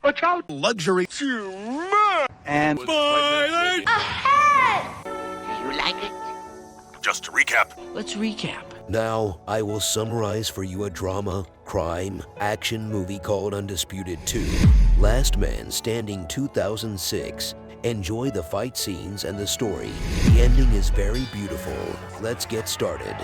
Watch out! Luxury. And Violent! Ahead! Do you like it? Just to recap. Let's recap. Now, I will summarize for you a drama, crime, action movie called Undisputed 2. Last Man Standing 2006. Enjoy the fight scenes and the story. The ending is very beautiful. Let's get started.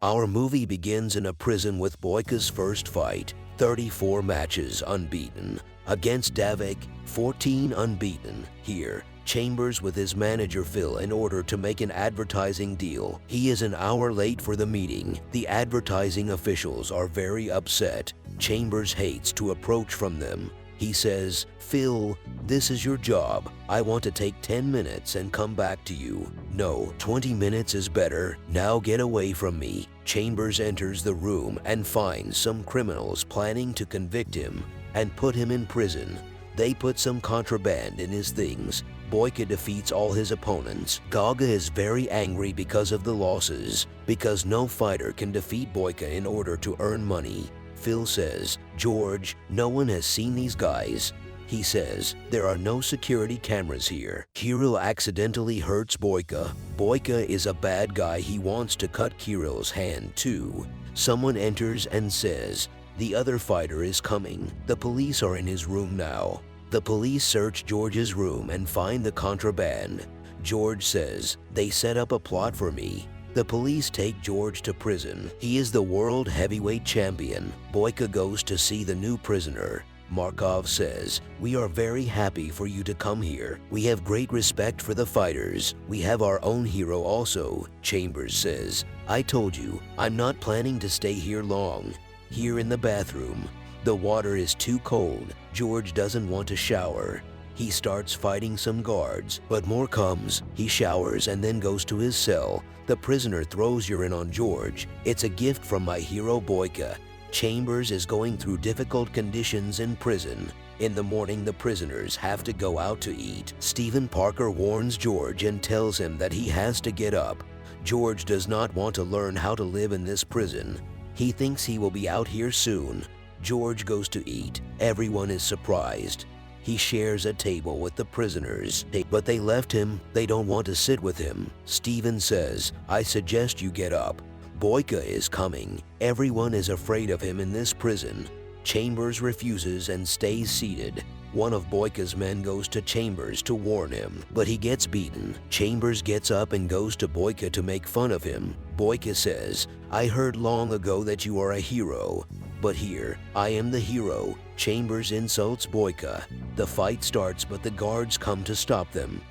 Our movie begins in a prison with Boyka's first fight. 34 matches unbeaten. Against Davik, 14 unbeaten. Here, Chambers with his manager Phil in order to make an advertising deal. He is an hour late for the meeting. The advertising officials are very upset. Chambers hates to approach from them. He says, "Phil, this is your job. I want to take 10 minutes and come back to you." "No, 20 minutes is better. Now get away from me." Chambers enters the room and finds some criminals planning to convict him and put him in prison. They put some contraband in his things. Boyka defeats all his opponents. Gaga is very angry because of the losses, because no fighter can defeat Boyka in order to earn money. Phil says, "George, no one has seen these guys." He says, "There are no security cameras here." Kirill accidentally hurts Boyka. Boyka is a bad guy. He wants to cut Kirill's hand too. Someone enters and says, "The other fighter is coming." The police are in his room now. The police search George's room and find the contraband. George says, "They set up a plot for me." The police take George to prison. He is the world heavyweight champion. Boyka goes to see the new prisoner. Markov says, "We are very happy for you to come here. We have great respect for the fighters. We have our own hero also." Chambers says, "I told you, I'm not planning to stay here long." Here in the bathroom, the water is too cold. George doesn't want to shower. He starts fighting some guards, but more comes. He showers and then goes to his cell. The prisoner throws urine on George. "It's a gift from my hero Boyka." Chambers is going through difficult conditions in prison. In the morning, the prisoners have to go out to eat. Stephen Parker warns George and tells him that he has to get up. George does not want to learn how to live in this prison. He thinks he will be out here soon. George goes to eat. Everyone is surprised. He shares a table with the prisoners, but they left him. They don't want to sit with him. Stephen says, "I suggest you get up. Boyka is coming." Everyone is afraid of him in this prison. Chambers refuses and stays seated. One of Boyka's men goes to Chambers to warn him, but he gets beaten. Chambers gets up and goes to Boyka to make fun of him. Boyka says, "I heard long ago that you are a hero, but here, I am the hero." Chambers insults Boyka. The fight starts, but the guards come to stop them.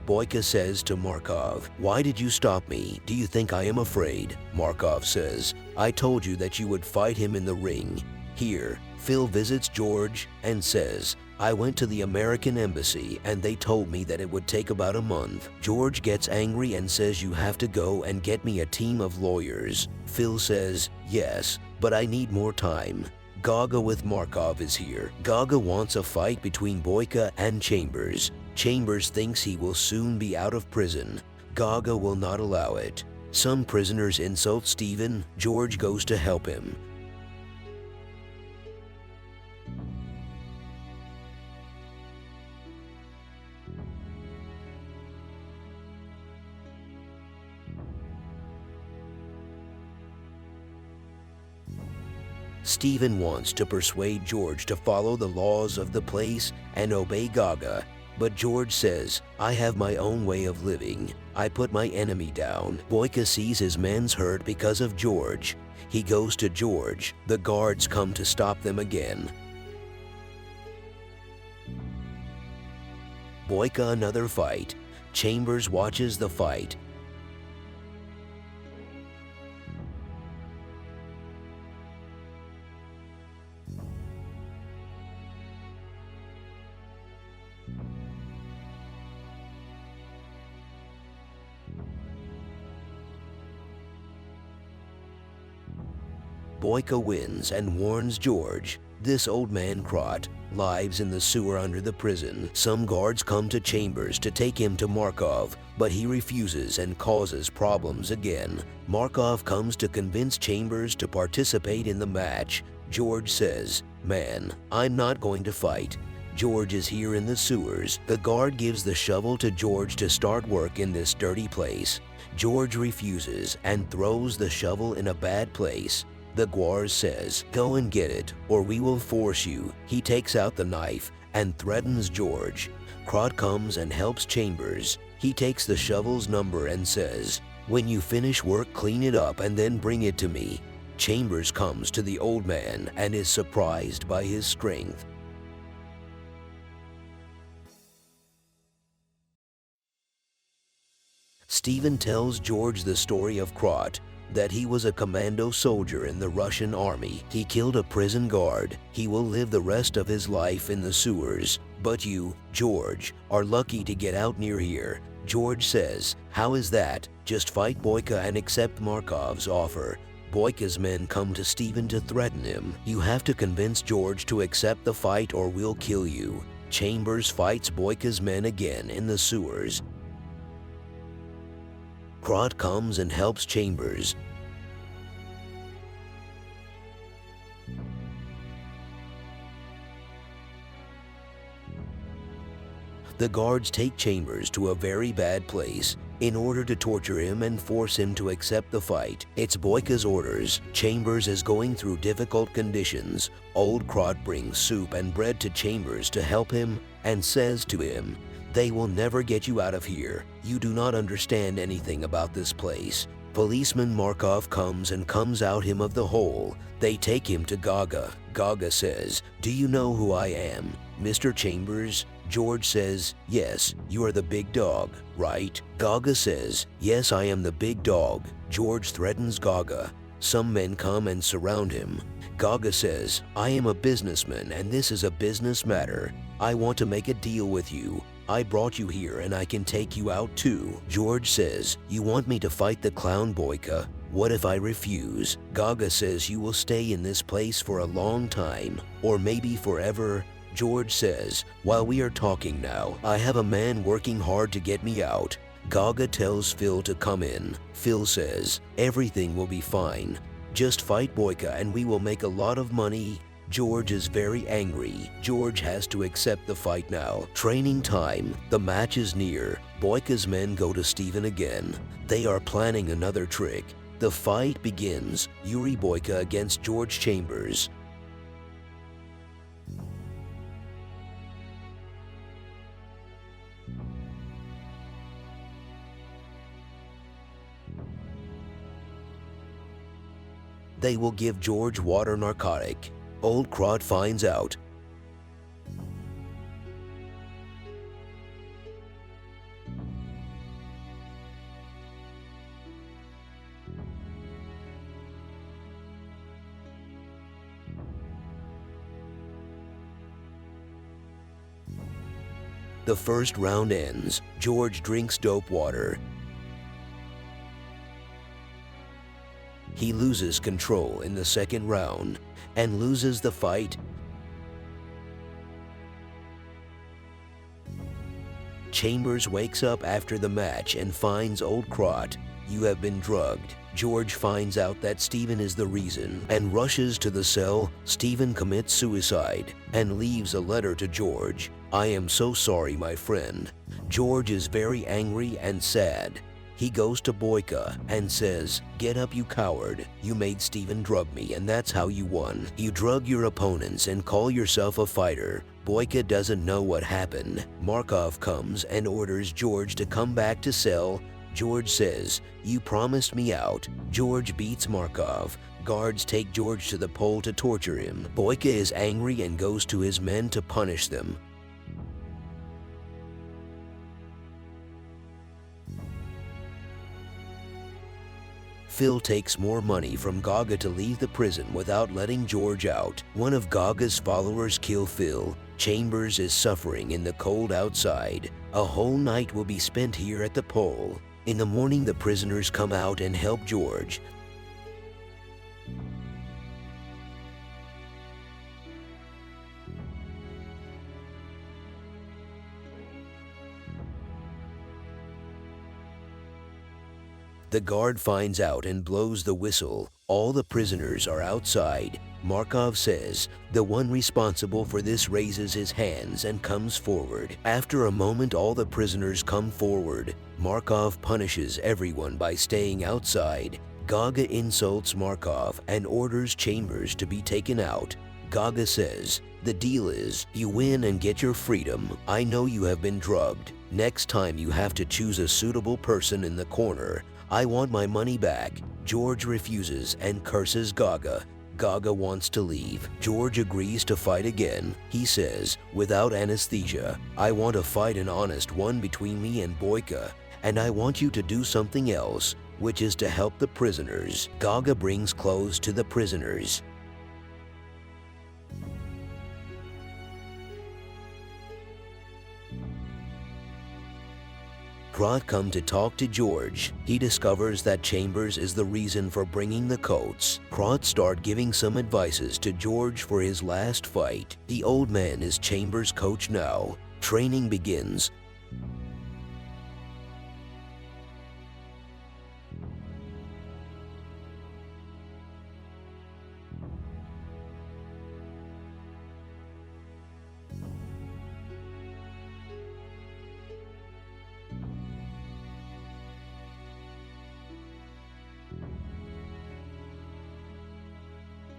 Boyka says to Markov, "Why did you stop me? Do you think I am afraid?" Markov says, "I told you that you would fight him in the ring." Here, Phil visits George and says, "I went to the American embassy and they told me that it would take about a month." George gets angry and says, "You have to go and get me a team of lawyers." Phil says, "Yes, but I need more time." Gaga with Markov is here. Gaga wants a fight between Boyka and Chambers. Chambers thinks he will soon be out of prison. Gaga will not allow it. Some prisoners insult Stephen. George goes to help him. Stephen wants to persuade George to follow the laws of the place and obey Gaga, but George says, "I have my own way of living. I put my enemy down." Boyka sees his men's hurt because of George. He goes to George. The guards come to stop them again. Boyka another fight. Chambers watches the fight. Boyka wins and warns George. This old man Krot lives in the sewer under the prison. Some guards come to Chambers to take him to Markov, but he refuses and causes problems again. Markov comes to convince Chambers to participate in the match. George says, "Man, I'm not going to fight." George is here in the sewers. The guard gives the shovel to George to start work in this dirty place. George refuses and throws the shovel in a bad place. The guard says, "Go and get it, or we will force you." He takes out the knife and threatens George. Krot comes and helps Chambers. He takes the shovel's number and says, "When you finish work, clean it up and then bring it to me." Chambers comes to the old man and is surprised by his strength. Stephen tells George the story of Krot, that he was a commando soldier in the Russian army. He killed a prison guard. He will live the rest of his life in the sewers. But you, George, are lucky to get out near here. George says, "How is that? Just fight Boyka and accept Markov's offer." Boyka's men come to Stephen to threaten him. "You have to convince George to accept the fight or we'll kill you." Chambers fights Boyka's men again in the sewers. Krot comes and helps Chambers. The guards take Chambers to a very bad place in order to torture him and force him to accept the fight. It's Boyka's orders. Chambers is going through difficult conditions. Old Krot brings soup and bread to Chambers to help him and says to him, "They will never get you out of here. You do not understand anything about this place." Policeman Markov comes and comes out him of the hole. They take him to Gaga. Gaga says, "Do you know who I am, Mr. Chambers?" George says, "Yes, you are the big dog, right?" Gaga says, "Yes, I am the big dog." George threatens Gaga. Some men come and surround him. Gaga says, "I am a businessman and this is a business matter. I want to make a deal with you. I brought you here and I can take you out too." George says, "You want me to fight the clown Boyka? What if I refuse?" Gaga says, "You will stay in this place for a long time, or maybe forever." George says, "While we are talking now, I have a man working hard to get me out." Gaga tells Phil to come in. Phil says, "Everything will be fine. Just fight Boyka and we will make a lot of money." George is very angry. George has to accept the fight now. Training time. The match is near. Boyka's men go to Stephen again. They are planning another trick. The fight begins. Yuri Boyka against George Chambers. They will give George water narcotic. Old Krot finds out. The first round ends. George drinks dope water. He loses control in the second round and loses the fight. Chambers wakes up after the match and finds old Krot. "You have been drugged." George finds out that Stephen is the reason and rushes to the cell. Stephen commits suicide and leaves a letter to George. "I am so sorry, my friend." George is very angry and sad. He goes to Boyka and says, "Get up, you coward. You made Stephen drug me and that's how you won. You drug your opponents and call yourself a fighter." Boyka doesn't know what happened. Markov comes and orders George to come back to cell. George says, "You promised me out." George beats Markov. Guards take George to the pole to torture him. Boyka is angry and goes to his men to punish them. Phil takes more money from Gaga to leave the prison without letting George out. One of Gaga's followers kill Phil. Chambers is suffering in the cold outside. A whole night will be spent here at the pole. In the morning, the prisoners come out and help George. The guard finds out and blows the whistle. All the prisoners are outside. Markov says the one responsible for this raises his hands and comes forward. After a moment, all the prisoners come forward. Markov punishes everyone by staying outside. Gaga insults Markov and orders Chambers to be taken out. Gaga says, "The deal is, you win and get your freedom. I know you have been drugged. Next time you have to choose a suitable person in the corner. I want my money back." George refuses and curses Gaga. Gaga wants to leave. George agrees to fight again. He says, "Without anesthesia, I want to fight an honest one between me and Boyka, and I want you to do something else, which is to help the prisoners." Gaga brings clothes to the prisoners. Krot come to talk to George. He discovers that Chambers is the reason for bringing the coats. Krot start giving some advices to George for his last fight. The old man is Chambers' coach now. Training begins.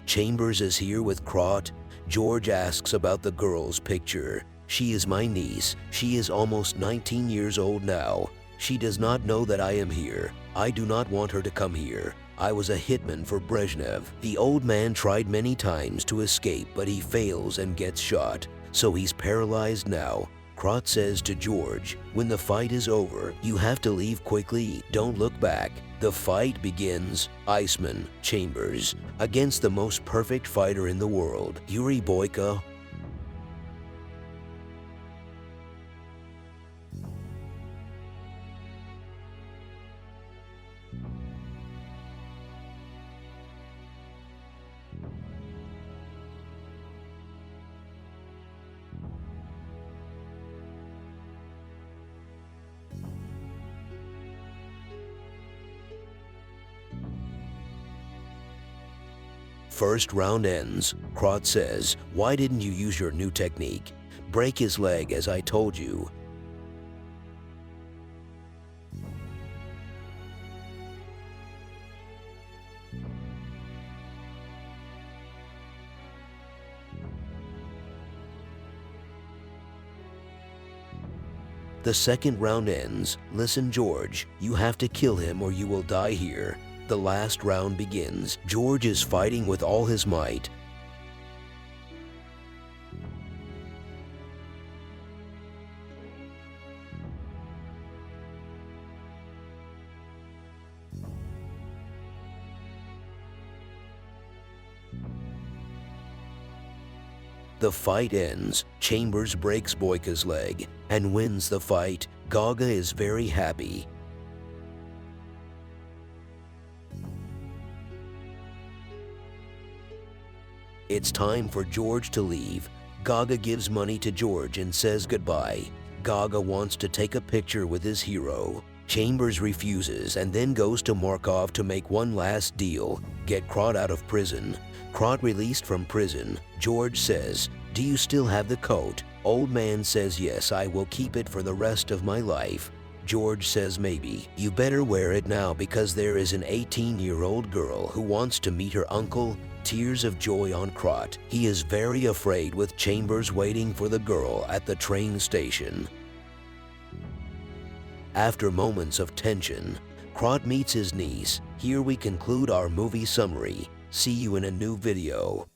Chambers is here with Krot. George asks about the girl's picture. "She is my niece. She is almost 19 years old now. She does not know that I am here. I do not want her to come here. I was a hitman for Brezhnev." The old man tried many times to escape, but he fails and gets shot, so he's paralyzed now. Krot says to George, "When the fight is over, you have to leave quickly. Don't look back." The fight begins. Iceman, Chambers, against the most perfect fighter in the world, Yuri Boyka. First round ends. Krot says, "Why didn't you use your new technique? Break his leg as I told you." The second round ends. "Listen, George, you have to kill him or you will die here." The last round begins. George is fighting with all his might. The fight ends. Chambers breaks Boyka's leg and wins the fight. Gaga is very happy. It's time for George to leave. Gaga gives money to George and says goodbye. Gaga wants to take a picture with his hero. Chambers refuses and then goes to Markov to make one last deal, get Krot out of prison. Krot released from prison. George says, "Do you still have the coat?" Old man says, "Yes, I will keep it for the rest of my life." George says, "Maybe. You better wear it now because there is an 18-year-old girl who wants to meet her uncle." Tears of joy on Krot. He is very afraid with Chambers waiting for the girl at the train station. After moments of tension, Krot meets his niece. Here we conclude our movie summary. See you in a new video.